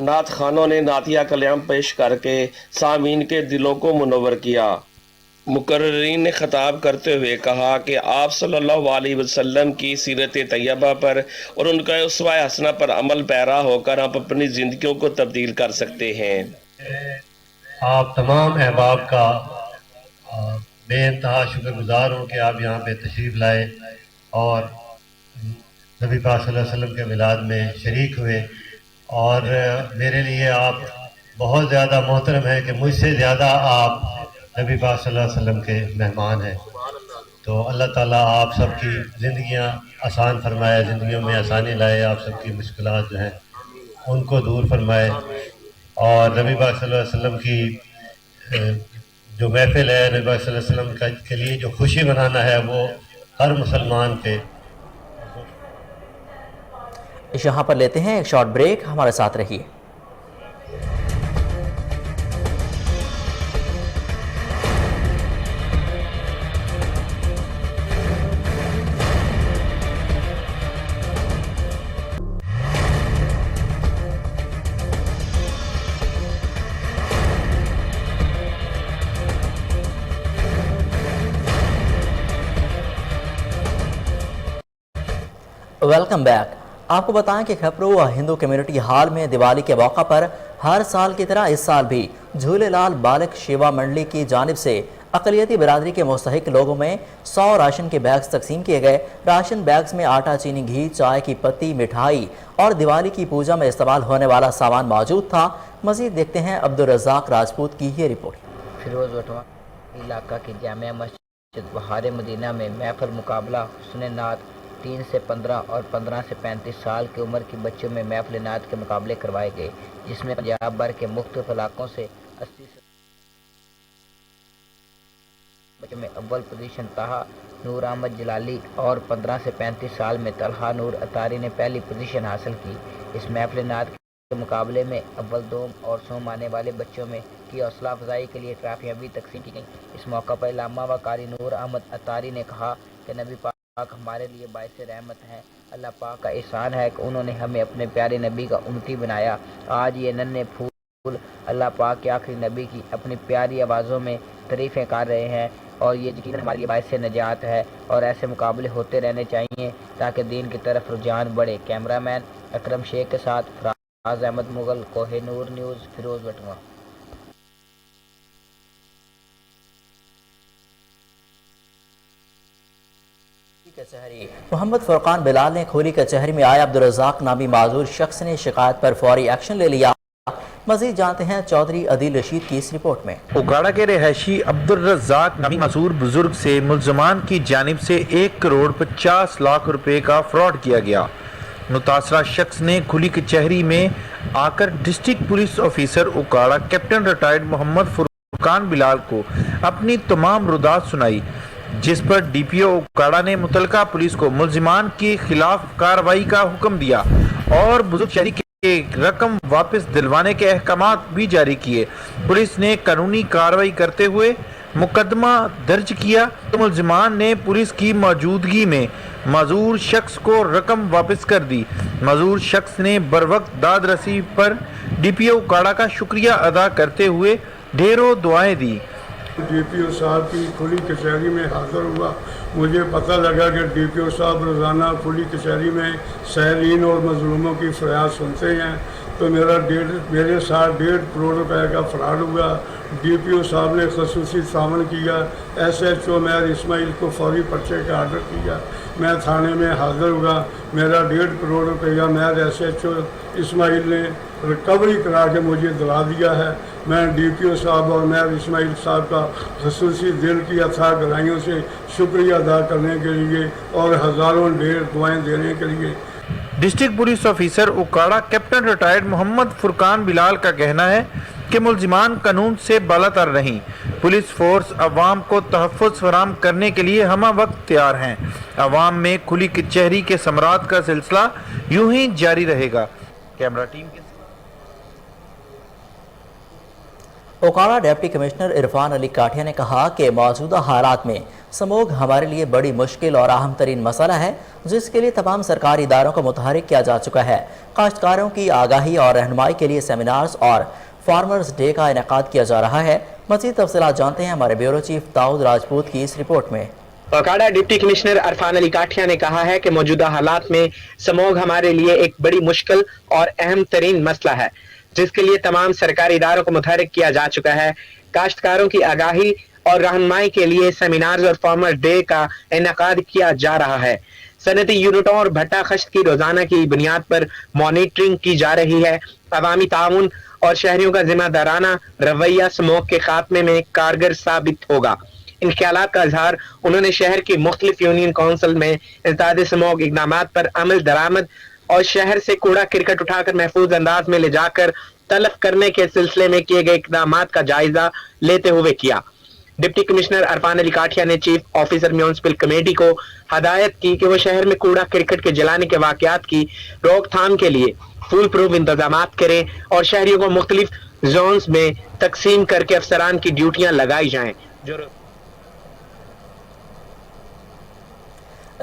नात खानों ने नातिया कलाम पेश करके सामीन के दिलों को मुनव्वर किया। मुकर्रिरीन ने खिताब करते हुए कहा कि आप सल्लल्लाहु अलैहि वसल्लम की सीरत तैयबा पर और उनका उसवा हसना पर अमल पैरा होकर आप अपनी ज़िंदगियों को तब्दील कर सकते हैं। आप तमाम अहबाब का बेइंतहा शुक्रगुजार हूँ कि आप यहाँ पे तशरीफ़ लाए और नबी पाक सल्लल्लाहु अलैहि वसल्लम के मिलाद में शरीक हुए। और मेरे लिए आप बहुत ज़्यादा मोहतरम हैं कि मुझसे ज़्यादा आप नबी पाक सल्लल्लाहु अलैहि वसल्लम के मेहमान हैं। तो अल्लाह ताला आप सबकी ज़िंदगियाँ आसान फरमाए, ज़िंदगियों में आसानी लाए, आप सबकी मुश्किलात जो हैं उनको दूर फरमाए और नबी पाक सल्लल्लाहु अलैहि वसल्लम की जो महफिल है नबी पाक सल्लल्लाहु अलैहि वसल्लम के लिए जो खुशी मनाना है वो हर मुसलमान पे। यहाँ पर लेते हैं एक शॉर्ट ब्रेक, हमारे साथ रहिए। Welcome back. आपको बताएं कि खपरू हिंदू कम्युनिटी हॉल में दिवाली के मौका पर हर साल की तरह इस साल भी झूलेलाल बालक सेवा मंडली की जानिब से अक़लियती बिरादरी के मुस्तहिक लोगों में 100 राशन के बैग्स तकसीम किए गए। राशन बैग्स में आटा, चीनी, घी, चाय की पत्ती, मिठाई और दिवाली की पूजा में इस्तेमाल होने वाला सामान मौजूद था। मज़ीद देखते हैं अब्दुल रज़ाक राजपूत की ये रिपोर्ट। फिरोज वटवा इलाका की जामिया मस्जिद बहार मदीना में महफिल मुकाबला हुस्न नात 3 से 15 और 15 से 35 साल की उम्र के बच्चों में महफिल नात के मुकाबले करवाए गए, जिसमें पंजाब भर के मुख्तलिफ इलाकों से 80 से बच्चों में अव्वल पोजीशन ताहा नूर अहमद जलाली और 15 से 35 साल में तलहा नूर अतारी ने पहली पोजीशन हासिल की। इस महफिल नात के मुकाबले में अव्वल, दोम और सोम आने वाले बच्चों में की हौसला अफजाई के लिए ट्रॉफियाँ भी तकसीम की गईं। इस मौका पर इलामा व कारी नूर अहमद अतारी ने कहा कि नबी पाक हमारे लिए बाइस रहमत हैं। अल्लाह पाक का एहसान है कि उन्होंने हमें अपने प्यारे नबी का उम्मती बनाया। आज ये नन्हे फूल अल्लाह पाक के आखिरी नबी की अपनी प्यारी आवाज़ों में तारीफ़ें कर रहे हैं और ये यकीनन हमारे लिए बाइस नजात है और ऐसे मुकाबले होते रहने चाहिए ताकि दीन की तरफ रुझान बढ़े। कैमरामैन अकरम शेख के साथ फराज अहमद मुगल, कोहिनूर न्यूज़, फिरोज वटवा। कचहरी मोहम्मद फुरकान बिलाल ने खोली कचहरी में आए अब्दुल रज़ाक नामी माजूर शख्स ने शिकायत पर फौरी एक्शन ले लिया। मजीद जानते हैं चौधरी अदील रशीद की इस रिपोर्ट में। उकाड़ा के रहायशी अब्दुल रज़ाक नामी माजूर बुजुर्ग से मुल्ज़मान की जानिब से 1 करोड़ 50 लाख रुपए का फ्रॉड किया गया। मुतासरा शख्स ने खुली कचहरी में आकर district police officer Okara captain retired Mohammad Furqan Bilal को अपनी तमाम रुदात सुनाई, जिस पर डीपीओ उकाड़ा ने मुतलका पुलिस को मुल्जिमान के खिलाफ कार्रवाई का हुक्म दिया और बुजुर्ग शहरी के रकम वापस दिलवाने के अहकामात भी जारी किए। पुलिस ने कानूनी कार्रवाई करते हुए मुकदमा दर्ज किया तो मुल्जिमान ने पुलिस की मौजूदगी में माजूर शख्स को रकम वापस कर दी। माजूर शख्स ने बरवक्त दाद रसी पर डीपीओ उकाड़ा का शुक्रिया अदा करते हुए ढेरों दुआएं दी। डीपीओ साहब की खुली कचहरी में हाजिर हुआ। मुझे पता लगा कि डीपीओ साहब रोज़ाना खुली कचहरी में साइरीन और मजलूमों की फरियाद सुनते हैं, तो मेरे साथ 1.5 करोड़ रुपए का फ्रॉड हुआ। डीपीओ साहब ने खसूसी तावन किया। SHO मैर इस्माइल को फौरी पर्चे का आर्डर किया। मैं थाने में हाजिर हुआ। मेरा 1.5 करोड़ रुपया मैर SHO इस्माइल ने रिकवरी करा के मुझे दिला दिया है। मैं डीपीओ साहब और मैर इस्माइल साहब का खसूसी दिल की अथाह गहराइयों से शुक्रिया अदा करने के लिए और हज़ारों ढेर दुआएं देने के लिए। District police officer Okara captain retired Mohammad Furqan Bilal का कहना है कि मुल्जिमान कानून से बालातर नहीं। पुलिस फोर्स अवाम को तहफ़्फ़ुज़ फराहम करने के लिए हमा वक्त तैयार हैं। अवाम में खुली कचहरी के समरात का सिलसिला यूं ही जारी रहेगा। कैमरा टीम के उकाड़ा डिप्टी कमिश्नर इरफान अली काठिया ने कहा कि मौजूदा हालात में समोग हमारे लिए बड़ी मुश्किल और अहम तरीन मसला है, जिसके लिए तमाम सरकारी इदारों को मुतहरिक किया जा चुका है। काश्तकारों की आगाही और रहनुमाई के लिए सेमिनार्स और फार्मर्स डे का इनेकाद किया जा रहा है। मज़ीद तफसीलात जानते हैं हमारे ब्यूरो चीफ दाऊद राजपूत की इस रिपोर्ट में। उकाड़ा डिप्टी कमिश्नर इरफान अली काठिया ने कहा है कि मौजूदा हालात में समोग हमारे लिए एक बड़ी मुश्किल और अहम तरीन मसला है, जिसके लिए तमाम सरकारी इदारों को मुतहरिक किया जा चुका है। काश्तकारों की आगाही और रहनुमाई के लिए सेमिनार्स और फार्मर डे का इनेकाद किया जा रहा है। सनती यूनिटों और भट्टा खश्त की रोजाना की बुनियाद पर मॉनिटरिंग की जा रही है। अवामी ताउन और शहरियों का जिम्मेदाराना रवैया स्मोक के खात्मे में कारगर साबित होगा। इन ख्यालात का इजहार उन्होंने शहर की मुख्तलिफ यूनियन काउंसिल में इंसदाद स्मोक इक़दामात पर अमल दरामद और शहर से कूड़ा क्रिकेट उठाकर महफूज अंदाज में ले जाकर तलफ करने के सिलसिले में किए गए इक़दामात का जायजा लेते हुए किया। डिप्टी कमिश्नर अरफान अली काठिया ने चीफ ऑफिसर म्यूनिसिपल कमेटी को हदायत की कि वो शहर में कूड़ा क्रिकेट के जलाने के वाकयात की रोकथाम के लिए फुल प्रूफ इंतजाम करें और शहरियों को मुख्तलिफ जोन्स में तकसीम करके अफसरान की ड्यूटियां लगाई जाएं।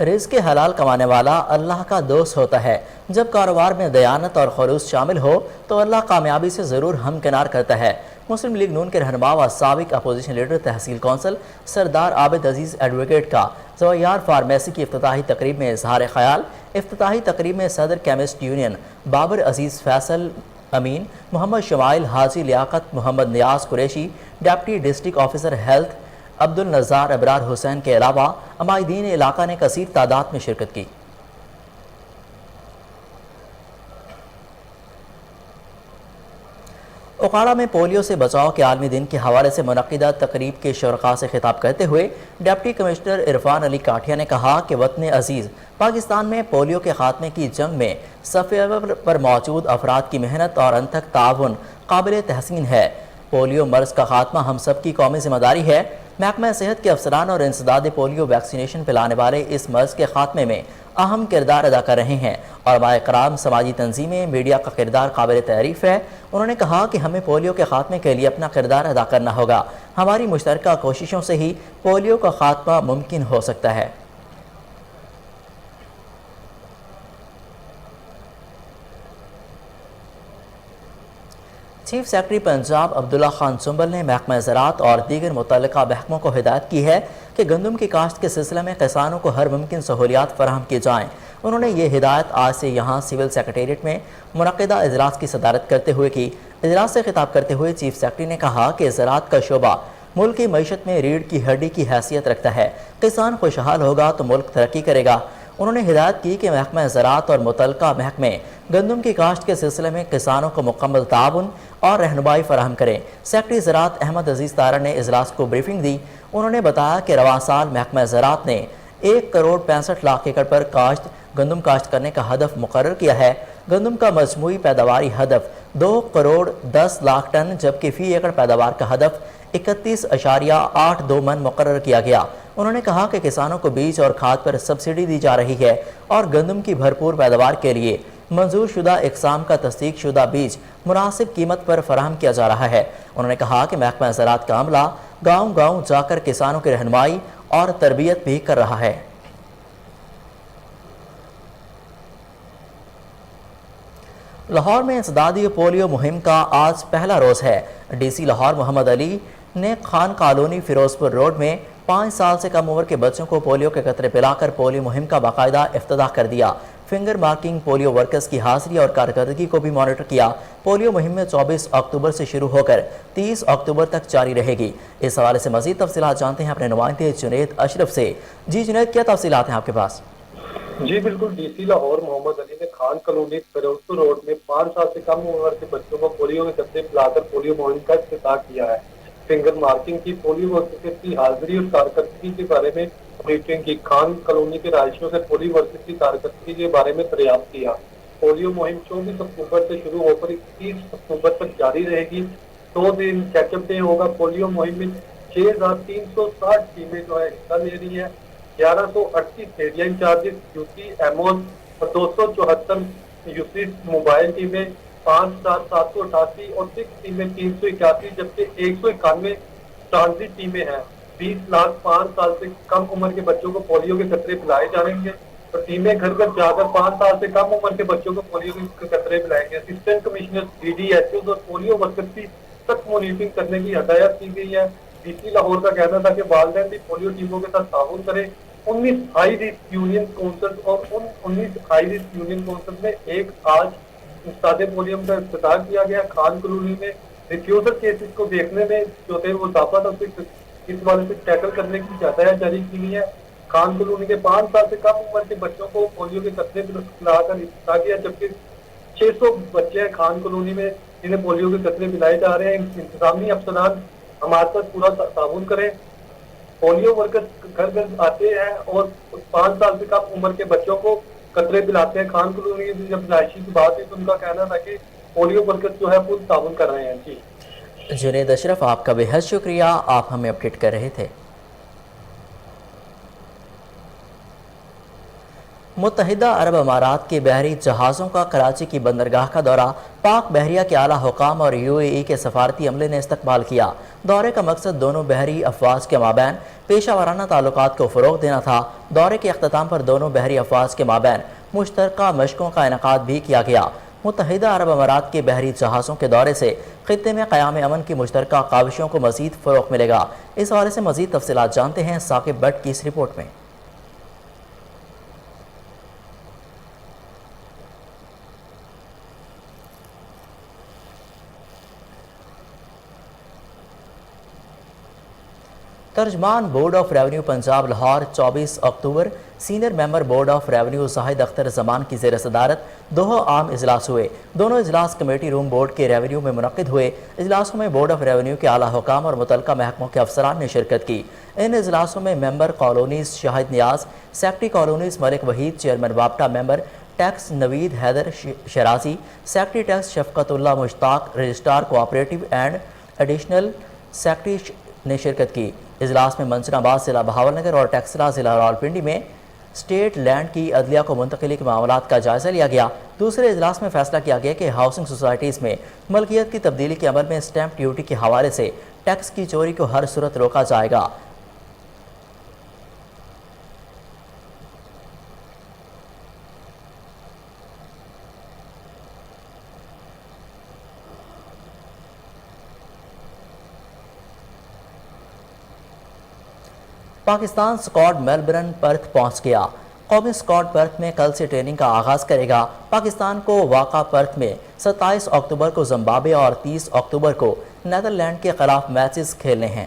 रिज़्क़ हलाल कमाने वाला अल्लाह का दोस्त होता है। जब कारोबार में दयानत और खलूस शामिल हो तो अल्लाह कामयाबी से ज़रूर हमकिनार करता है। मुस्लिम लीग नून के रहनुमा व साबिक अपोजिशन लीडर तहसील कौंसल सरदार आबिद अजीज़ एडवोकेट का ज़वायार फार्मेसी की इफ्तिताही तकरीब में इजहार ख्याल। इफ्तिताही तकरीब में सदर chemist union Babar Aziz Faisal Amin, Mohammad Shamail, Haji Liaqat, Mohammad Niaz Qureshi, deputy district officer health Abdul Nazar Abrar Hussain के अलावा अमायदीन इलाका ने कसीर तादाद में शिरकत की। ओकाड़ा में पोलियो से बचाव के आलमी दिन के हवाले से मुनक्किदा तकरीब के शुरका से खिताब करते हुए डिप्टी कमिश्नर इरफान अली काठिया ने कहा कि वतन अजीज़ पाकिस्तान में पोलियो के खात्मे की जंग में सफ़े अव्वल पर मौजूद अफराद की मेहनत और अनथक ताउन काबिल तहसीन है। पोलियो मर्ज़ का खात्मा हम सब की कौमी जिम्मेदारी है। महकमा सेहत के अफसरान और इंसदाद पोलियो वैक्सीनेशन पिलाने वाले इस मर्ज़ के खात्मे में अहम किरदार अदा कर रहे हैं और माए-कराम समाजी तंजीमें मीडिया का किरदार काबिल तारीफ़ है। उन्होंने कहा कि हमें पोलियो के खात्मे के लिए अपना किरदार अदा करना होगा। हमारी मुश्तरका कोशिशों से ही पोलियो का खात्मा मुमकिन हो सकता है। चीफ सेक्रेटरी पंजाब अब्दुल्ला खान सुंबल ने महकमा ज़राअत और दीगर मुतल्लिका महकमों को हिदायत की है कि गंदम की काश्त के सिलसिले में किसानों को हर मुमकिन सहूलियात फराहम की जाएँ। उन्होंने ये हिदायत आज से यहाँ सिविल सेक्रेटेरिएट में मुनक्किदा इजलास की सदारत करते हुए की। इजलास से खिताब करते हुए चीफ सेक्रेटरी ने कहा कि ज़राअत का शोबा मुल्क की मईशत में रीढ़ की हड्डी की हैसियत रखता है। किसान खुशहाल होगा तो मुल्क तरक्की करेगा। उन्होंने हिदायत की कि महकमा ज़राअत और मुतल्लिका महकमे गंदम की काश्त के सिलसिले में किसानों को मुकम्मल ताउन और रहनुमाई फराहम करें। सेक्रेटरी ज़राअत अहमद अजीज़ तारा ने इजलास को ब्रीफिंग दी। उन्होंने बताया कि रवां साल महकमा ज़राअत ने 1 करोड़ 65 लाख एकड़ पर गंदम काश्त करने का हदफ मुकर्रर किया है। गंदम का मजमूई पैदावारी हदफ 2 करोड़ 10 लाख टन जबकि फी एकड़ पैदावार का हदफ 31.82 मन मुकर्रर किया गया। उन्होंने कहा कि किसानों को बीज और खाद पर सब्सिडी दी जा रही है और गंदम की भरपूर पैदावार के लिए मंजूर शुदा इकसाम का तस्दीक शुदा बीज मुनासिब कीमत पर फराहम किया जा रहा है। उन्होंने कहा कि महकमा ज़राअत का अमला गाँव-गाँव जाकर किसानों की रहनुमाई और तरबियत भी कर रहा है। लाहौर में इंसदादी पोलियो मुहिम का आज पहला रोज़ है। DC लाहौर मोहम्मद अली ने खान कॉलोनी फिरोजपुर रोड में 5 साल से कम उम्र के बच्चों को पोलियो के कतरे पिलाकर पोलियो मुहिम का बाकायदा इफ्तिताह कर दिया। फिंगर मार्किंग पोलियो वर्कर्स की हाजिरी और कारकर्दगी को भी मॉनिटर किया। पोलियो मुहिम में 24 अक्टूबर से शुरू होकर 30 अक्टूबर तक जारी रहेगी। इस हवाले से मज़ीद तफसीलात जानते हैं अपने नुमाइंदे जुनैद अशरफ से। जी जुनैद, क्या तफसीलात हैं आपके पास? जी बिल्कुल, DC लाहौर मोहम्मद अली ने खान कॉलोनी फिरोजपुर रोड में 5 साल से कम उम्र के बच्चों को पोलियो के कतरे पिलाकर पोलियो मुहिम का इफ्तिताह किया है। फिंगर मार्किंग की, पोलियो वर्कर्स की हाजिरी और कारकर्दगी के बारे में ब्रीफिंग की। खान कॉलोनी के रहायशियों से पोलियो वर्कर्स की कारकर्दगी के बारे में दरियाफ्त किया। पोलियो मुहिम 24 अक्टूबर से शुरू होकर 31 अक्टूबर तक जारी रहेगी। 2 दिन चेकअप डे होगा। पोलियो मुहिम में 6360 टीमें जो है हिस्सा ले रही है। 1138 एरिया इंचार्जेस यूसी एमओन और 274 यूसी मोबाइल टीमें, 5788 और 6 टीमें 381 जबकि 191 ट्रांजिट टीमें हैं। 20 लाख 5 साल से कम उम्र के बच्चों को पोलियो के कतरे पिलाए जाएंगे और टीमें घर घर जाकर 5 साल से कम उम्र के बच्चों को पोलियो के कतरे पिलाएंगे। असिस्टेंट कमिश्नर DDSOs और पोलियो वर्कर्स की सख्त मॉनिटरिंग करने की हदायत की गई है। DC लाहौर का कहना था कि वालिदैन भी पोलियो टीमों के साथ ताउन करें। 19 हाई रिस्क यूनियन काउंसिल और उन 19 हाई रिस्क यूनियन काउंसिल में एक आज सादे पोलियो का इफ्तिताह किया गया। खान कॉलोनी में रिफ्यूजल केसेस को देखने में जो थे वो इजाफा था, इस वाले से टैकल करने की हदायत जारी की गई है। खान कॉलोनी के 5 साल से कम उम्र के बच्चों को पोलियो के कतरे पिलाकर इफ्तिताह किया जबकि 600 बच्चे हैं खान कॉलोनी में जिन्हें पोलियो के कतरे पिलाए जा रहे हैं। इंतजामी अफसरान हमारे साथ पूरा ताउन करें। पोलियो वर्कर्स घर घर आते हैं और 5 साल से कम उम्र के बच्चों को कतरे पिलाते हैं। खान कॉलोनी की जब रहायशी की बात हुई तो उनका कहना था कि पोलियो वर्कर्स जो है फुल ताउन कर रहे हैं। जी जुनेद अशरफ, आपका बेहद शुक्रिया, आप हमें अपडेट कर रहे थे। मुत्तहिदा अरब अमारात के बहरी जहाज़ों का कराची की बंदरगाह का दौरा पाक बहरिया के आला हुकाम और UAE के सफारती अमले ने इस्तकबाल किया। दौरे का मकसद दोनों बहरी अफवाज के माबैन पेशा वाराना ताल्लुकात को फ़रोग़ देना था। दौरे के अख्ताम पर दोनों बहरी अफवाज के माबैन मुश्तरका मशकों का इनेकाद भी किया गया। मुत्तहिदा अरब अमारात के बहरी जहाज़ों के दौरे से खित्ते में क़याम अमन की मुश्तरका काविशों को मज़ीद फ़रोग़ मिलेगा। इस हवाले से मज़ीद तफसीलात जानते हैं साकिब भट्ट की इस रिपोर्ट में। तर्जमान board of revenue Punjab Lahore 24 October senior member board of revenue Zahid Akhtar Zaman की ज़ेर सदारत 2 आम इजलास हुए। दोनों इजलास कमेटी रूम बोर्ड के रेवेन्यू में मुनक़िद हुए। इजलासों में बोर्ड ऑफ रेवेन्यू के आला हुकाम और मुतल्लिका महकमों के अफसरान ने शिरकत की। इन इजलासों में member colonies Shahid Niaz, secretary colonies Malik Waheed, chairman बाप्टा member tax Naveed Haider Shirazi, secretary tax Shafqatullah Mushtaq, registrar cooperative and additional secretary ने शिरकत की। इजलास में मंसनाबाद ज़िला बहावलनगर और टैक्सला ज़िला रावलपिंडी में स्टेट लैंड की अदलिया को मुंतकिली के मामलात का जायज़ा लिया गया। दूसरे इजलास में फैसला किया गया कि हाउसिंग सोसाइटीज़ में मलकियत की तब्दीली के अमल में स्टैंप ड्यूटी के हवाले से टैक्स की चोरी को हर सूरत रोका जाएगा। पाकिस्तान स्क्वाड मेलबर्न पर्थ पहुंच गया। कौमी स्क्वाड पर्थ में कल से ट्रेनिंग का आगाज करेगा। पाकिस्तान को वाक़ा पर्थ में 27 अक्टूबर को जिम्बाब्वे और 30 अक्टूबर को नीदरलैंड के खिलाफ मैचेस खेलने हैं।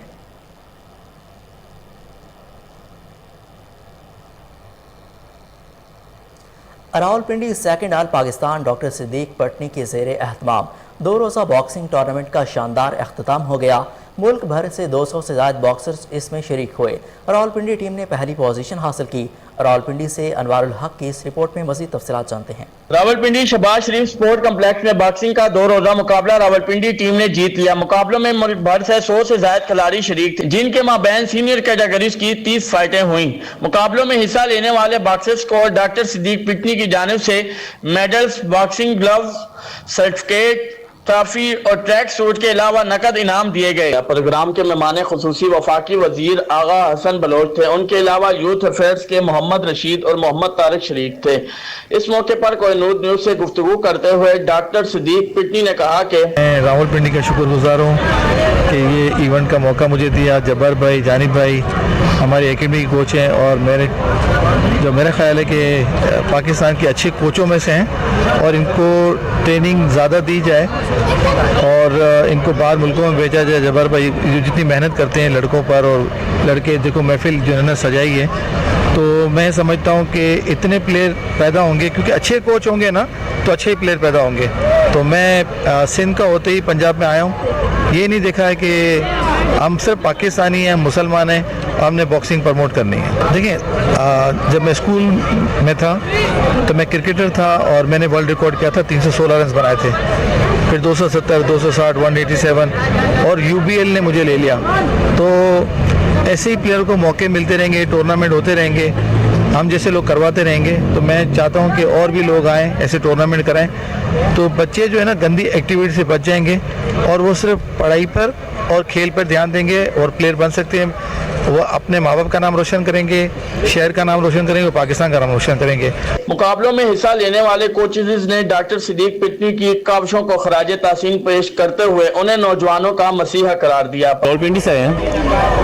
Rawalpindi second all Pakistan doctor Siddique Patni के ज़ेर एहतमाम 2 रोज़ा बॉक्सिंग टूर्नामेंट का शानदार अख्ताम हो गया। मुल्क भर से 200 से ज़्यादा बॉक्सर्स इसमें शरीक हुए। रावलपिंडी टीम ने पहली पोजीशन हासिल की। रावलपिंडी से अनवारुल हक की इस रिपोर्ट में मज़ीद तफसीलात जानते हैं। रावलपिंडी शहबाज शरीफ स्पोर्ट कम्प्लेक्स में बॉक्सिंग का 2 रोजा मुकाबला रावलपिंडी टीम ने जीत लिया। मुकाबलों में मुल्क भर से 100 से ज्यादा खिलाड़ी शरीक थे, जिनके माबैन सीनियर कैटेगरीज की 30 फाइटें हुई। मुकाबलों में हिस्सा लेने वाले बॉक्सर्स को डॉक्टर सिद्दीक पिटनी की जानिब से medals, boxing gloves, certificate, trophy और ट्रैक सूट के अलावा नकद इनाम दिए गए। प्रोग्राम के मेहमान खुसूसी वफाकी वजीर आगा हसन बलोच थे। उनके अलावा यूथ अफेयर्स के मोहम्मद रशीद और मोहम्मद तारिक शरीक थे। इस मौके पर कोहिनूर न्यूज से गुफ्तगू करते हुए डॉक्टर सिद्दीक पिटनी ने कहा कि मैं रावलपिंडी का शुक्रगुजार हूँ कि ये इवेंट का मौका मुझे दिया। जब्बार भाई, जानिब भाई हमारे एकेडमी कोच हैं और मेरा ख्याल है कि पाकिस्तान के अच्छे कोचों में से हैं और इनको ट्रेनिंग ज़्यादा दी जाए और इनको बाहर मुल्कों में भेजा जाए। जब्बार भाई जितनी मेहनत करते हैं लड़कों पर, और लड़के देखो महफिल जो है ना सजाई है, तो मैं समझता हूँ कि इतने प्लेयर पैदा होंगे, क्योंकि अच्छे कोच होंगे ना तो अच्छे ही प्लेयर पैदा होंगे। तो मैं सिंध का होते ही पंजाब में आया हूँ। ये नहीं देखा है कि हम सिर्फ पाकिस्तानी हैं, मुसलमान हैं, हमने बॉक्सिंग प्रमोट करनी है। देखिए, जब मैं स्कूल में था तो मैं क्रिकेटर था और मैंने वर्ल्ड रिकॉर्ड किया था, 316 रन बनाए थे। फिर 270, 260, 187 और UBL ने मुझे ले लिया। तो ऐसे ही प्लेयर को मौके मिलते रहेंगे, टूर्नामेंट होते रहेंगे, हम जैसे लोग करवाते रहेंगे। तो मैं चाहता हूं कि और भी लोग आएँ, ऐसे टूर्नामेंट कराएं, तो बच्चे जो है ना गंदी एक्टिविटी से बच जाएंगे और वो सिर्फ पढ़ाई पर और खेल पर ध्यान देंगे और प्लेयर बन सकते हैं। वो अपने माँ बाप का नाम रोशन करेंगे, शहर का नाम रोशन करेंगे, पाकिस्तान का नाम रोशन करेंगे। मुकाबलों में हिस्सा लेने वाले कोचेज ने डॉक्टर सिद्दीक पिटनी की काविशों को खराज तहसीन पेश करते हुए उन्हें नौजवानों का मसीहा करार दिया। रावलपिंडी से आए हैं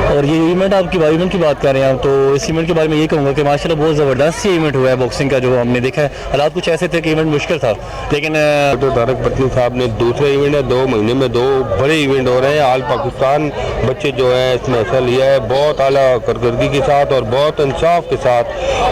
और ये इवेंट इवेंट की बात कर रहे हैं, तो इस इवेंट के बारे में ये कहूँगा कि माशाल्लाह बहुत ज़बरदस्त ये इवेंट हुआ है बॉक्सिंग का। जो हमने देखा है हालात कुछ ऐसे थे कि इवेंट मुश्किल था, लेकिन तारक पटनी साहब ने दूसरे इवेंट है, 2 महीने में 2 बड़े इवेंट हो रहे हैं। ऑल पाकिस्तान बच्चे जो है इसमें हिस्सा लिया है, बहुत आला कारकर्दगी के साथ और बहुत इंसाफ के साथ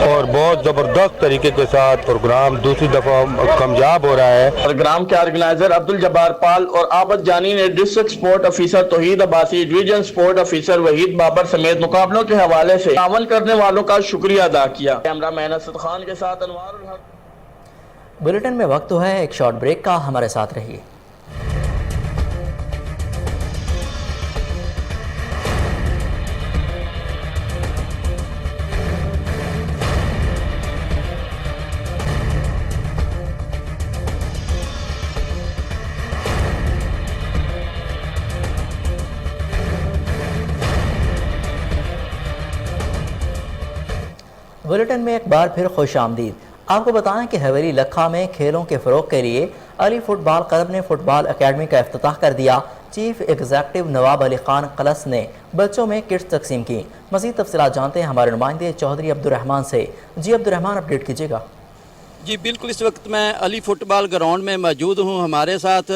और बहुत ज़बरदस्त तरीके के साथ प्रोग्राम दूसरी दफ़ा कामयाब हो रहा है। प्रोग्राम के ऑर्गेनाइजर अब्दुल जब्बार पाल और आबद जानी ने district sport officer Tauheed Abbasi, division sport officer Waheed Babar समेत मुकाबलों के हवाले से तावन करने वालों का शुक्रिया अदा किया। कैमरा मैन असद खान के साथ अनवारुल हक। बुलेटिन में वक्त तो है एक शॉर्ट ब्रेक का, हमारे साथ रहिए। बुलेटिन में एक बार फिर खुश आमदीद। आपको बताएं कि हवेली लखा में खेलों के फ़रोग के लिए अली फुटबॉल क्लब ने फुटबॉल अकेडमी का इफ्तिताह कर दिया। चीफ एग्जीक्यूटिव नवाब अली खान कलस ने बच्चों में किट्स तकसीम की। मज़ीद तफसीलात जानते हैं हमारे नुमाइंदे चौधरी अब्दुर्रहमान से। जी अब्दुर्रहमान, अपडेट कीजिएगा। जी बिल्कुल, इस वक्त मैं अली फुटबॉल ग्राउंड में मौजूद हूँ। हमारे साथ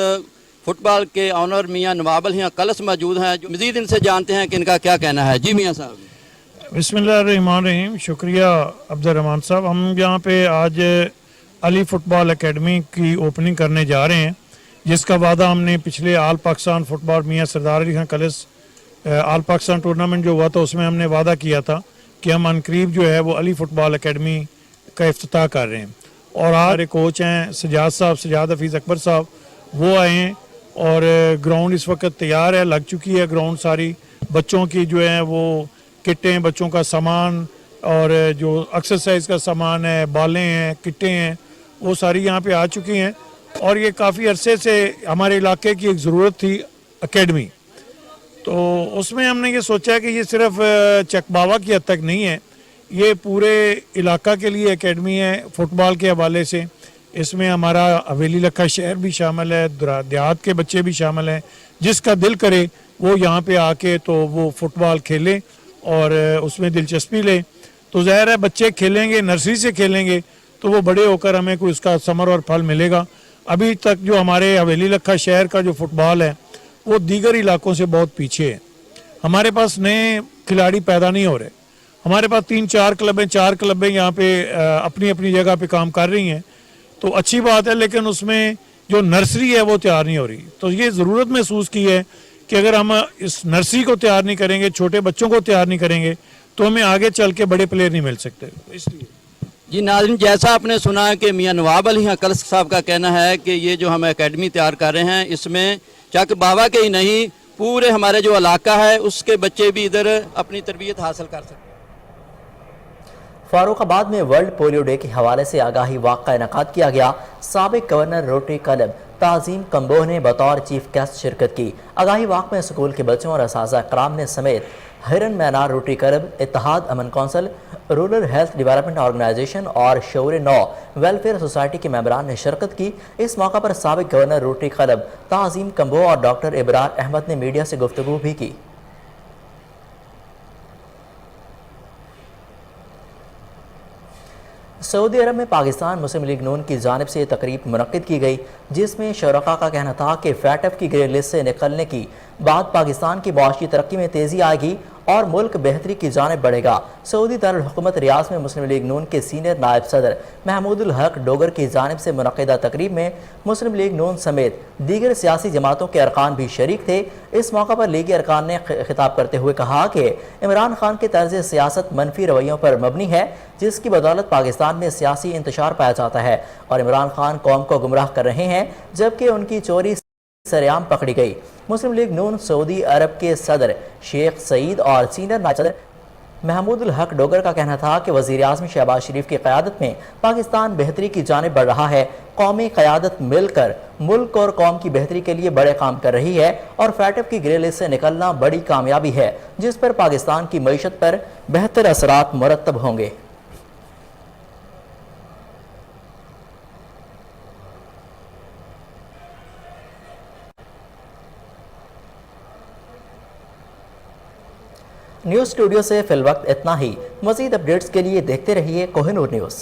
फुटबॉल के ऑनर मियाँ नवाब अली कलस मौजूद हैं, जो मज़ीद इनसे जानते हैं कि इनका क्या कहना है। जी मियाँ साहब। बिस्मिल्लाहिर्रहमानिर्रहीम, शुक्रिया अब्दुर्रहमान साहब। हम यहाँ पे आज अली फुटबॉल एकेडमी की ओपनिंग करने जा रहे हैं, जिसका वादा हमने पिछले आल पाकिस्तान फुटबॉल मियाँ सरदार अली खान कलस आल पाकिस्तान टूर्नामेंट जो हुआ था उसमें हमने वादा किया था कि हम अनकरीब जो है वो अली फुटबॉल एकेडमी का इफ्तिताह कर रहे हैं। और आज हमारे कोच हैं सजाद हफीज़ अकबर साहब, वो आए हैं और ग्राउंड इस वक्त तैयार है, लग चुकी है ग्राउंड सारी। बच्चों की जो है वो किटें, बच्चों का सामान और जो एक्सरसाइज का सामान है, बालें हैं, किटें हैं, वो सारी यहाँ पे आ चुकी हैं। और ये काफ़ी अरसे से हमारे इलाके की एक ज़रूरत थी एकेडमी, तो उसमें हमने ये सोचा कि ये सिर्फ चकबावा की हद तक नहीं है, ये पूरे इलाका के लिए एकेडमी है फ़ुटबॉल के हवाले से। इसमें हमारा हवेली लखा शहर भी शामिल है, देहात के बच्चे भी शामिल हैं। जिसका दिल करे वो यहाँ पे आके तो वो फ़ुटबॉल खेले और उसमें दिलचस्पी ले। तो ज़ाहिर है बच्चे खेलेंगे, नर्सरी से खेलेंगे तो वो बड़े होकर हमें कोई उसका समर और फल मिलेगा। अभी तक जो हमारे हवेली लखा शहर का जो फुटबॉल है वो दीगर इलाकों से बहुत पीछे है। हमारे पास नए खिलाड़ी पैदा नहीं हो रहे। हमारे पास 3-4 क्लबें यहाँ पे अपनी अपनी जगह पे काम कर रही हैं, तो अच्छी बात है, लेकिन उसमें जो नर्सरी है वो तैयार नहीं हो रही। तो ये ज़रूरत महसूस की है कि अगर हम इस नर्सरी को तैयार नहीं करेंगे, छोटे बच्चों को तैयार नहीं करेंगे, तो हमें आगे चल के बड़े प्लेयर नहीं मिल सकते। इसलिए जी नाज़रीन, जैसा आपने सुना कि मियाँ नवाब अली कलस साहब का कहना है कि ये जो हम एकेडमी तैयार कर रहे हैं, इसमें चक बाबा के ही नहीं पूरे हमारे जो इलाका है उसके बच्चे भी इधर अपनी तरबियत हासिल कर सकते हैं। फारुखाबाद में वर्ल्ड पोलियो डे के हवाले से आगाही वाक़ का इनेकाद किया गया। साबिक governor rotary club Tazeem Kamboh ने बतौर चीफ गेस्ट शिरकत की। आगाही वाक़ में स्कूल के बच्चों और असाज़ा कराम ने समेत हिरन मैनार रोटरी क्लब, इत्तेहाद अमन council, rural health development organisation और शौर नौ वेलफेयर सोसाइटी के मेंबरान ने शिरकत की। इस मौका पर साबिक governor rotary club Tazeem Kamboh और डॉक्टर इब्रार अहमद ने मीडिया से गुफ्तगू भी की। सऊदी अरब में पाकिस्तान मुस्लिम लीग नून की जानिब से तकरीब मुनक्किद की गई, जिसमें शरका का कहना था कि फैटफ की ग्रे लिस्ट से निकलने की बाद पाकिस्तान की मुआशी तरक्की में तेज़ी आएगी और मुल्क बेहतरी की जानिब बढ़ेगा। सऊदी दारुल हुकूमत रियाज में मुस्लिम लीग नून के सीनियर नायब सदर महमूदुल हक डोगर की जानिब से मुनक्किदा तकरीब में मुस्लिम लीग नून समेत दीगर सियासी जमातों के अरकान भी शरीक थे। इस मौका पर लीगी अरकान ने खिताब करते हुए कहा कि इमरान खान के तर्ज सियासत मनफी रवैयों पर मबनी है, जिसकी बदौलत पाकिस्तान में सियासी इंतशार पाया जाता है और इमरान खान कौम को गुमराह कर रहे हैं, जबकि उनकी चोरी सरेआम पकड़ी गई। मुस्लिम लीग नून सऊदी अरब के सदर शेख सईद और सीनियर नायब सदर महमूदुल हक डोगर का कहना था कि वज़ीर आज़म शहबाज शरीफ की क़यादत में पाकिस्तान बेहतरी की जानिब बढ़ रहा है। कौमी क़यादत मिलकर मुल्क और कौम की बेहतरी के लिए बड़े काम कर रही है और फैटफ की ग्रे लिस्ट से निकलना बड़ी कामयाबी है, जिस पर पाकिस्तान की मईशत पर बेहतर असरात मुरतब होंगे। न्यूज़ स्टूडियो से फिल वक्त इतना ही। मज़ीद अपडेट्स के लिए देखते रहिए कोहिनूर न्यूज़।